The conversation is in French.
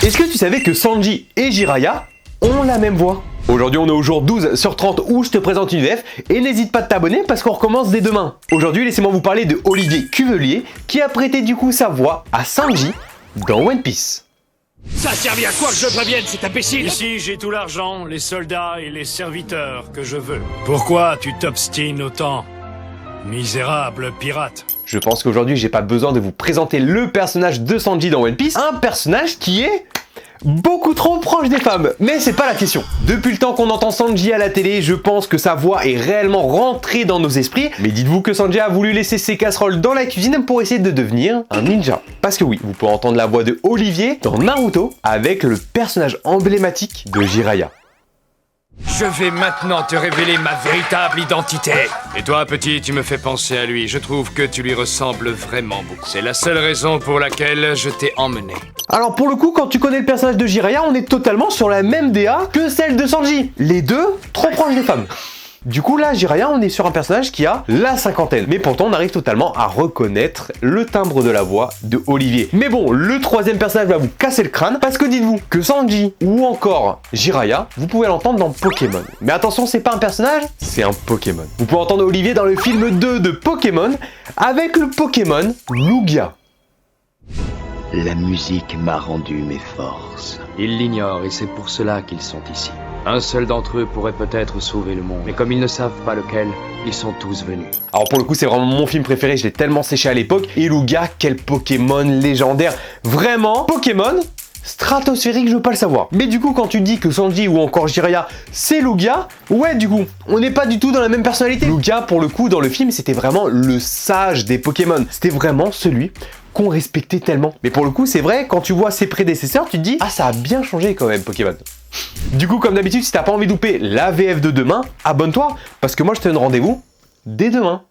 Est-ce que tu savais que Sanji et Jiraiya ont la même voix? Aujourd'hui, on est au jour 12 sur 30 où je te présente une VF et n'hésite pas à t'abonner parce qu'on recommence dès demain. Aujourd'hui, laissez-moi vous parler de Olivier Cuvelier qui a prêté du coup sa voix à Sanji dans One Piece. Ça a servi à quoi que je prévienne cet imbécile? Ici, j'ai tout l'argent, les soldats et les serviteurs que je veux. Pourquoi tu t'obstines autant? Misérable pirate. Je pense qu'aujourd'hui, j'ai pas besoin de vous présenter le personnage de Sanji dans One Piece, un personnage qui est beaucoup trop proche des femmes, mais c'est pas la question. Depuis le temps qu'on entend Sanji à la télé, je pense que sa voix est réellement rentrée dans nos esprits, mais dites-vous que Sanji a voulu laisser ses casseroles dans la cuisine pour essayer de devenir un ninja. Parce que oui, vous pouvez entendre la voix de Olivier dans Naruto avec le personnage emblématique de Jiraiya. Je vais maintenant te révéler ma véritable identité. Et toi, petit, tu me fais penser à lui. Je trouve que tu lui ressembles vraiment beaucoup. C'est la seule raison pour laquelle je t'ai emmené. Alors pour le coup, quand tu connais le personnage de Jiraiya, on est totalement sur la même DA que celle de Sanji. Les deux, trop proches des femmes. Du coup là, Jiraiya, on est sur un personnage qui a la cinquantaine. Mais pourtant, on arrive totalement à reconnaître le timbre de la voix de Olivier. Mais bon, le troisième personnage va vous casser le crâne. Parce que dites-vous que Sanji ou encore Jiraiya, vous pouvez l'entendre dans Pokémon. Mais attention, c'est pas un personnage, c'est un Pokémon. Vous pouvez entendre Olivier dans le film 2 de Pokémon avec le Pokémon Lugia. La musique m'a rendu mes forces. Ils l'ignorent et c'est pour cela qu'ils sont ici. Un seul d'entre eux pourrait peut-être sauver le monde, mais comme ils ne savent pas lequel, ils sont tous venus. Alors pour le coup, c'est vraiment mon film préféré, je l'ai tellement séché à l'époque. Et Lugia, quel Pokémon légendaire. Vraiment, Pokémon stratosphérique, je veux pas le savoir. Mais du coup, quand tu dis que Sanji ou encore Jiraiya, c'est Lugia, ouais, du coup, on n'est pas du tout dans la même personnalité. Lugia, pour le coup, dans le film, c'était vraiment le sage des Pokémon. C'était vraiment celui qu'on respectait tellement. Mais pour le coup, c'est vrai, quand tu vois ses prédécesseurs, tu te dis, ah, ça a bien changé quand même, Pokémon. Du coup, comme d'habitude, si t'as pas envie de louper la VF de demain, abonne-toi, parce que moi, je te donne rendez-vous dès demain.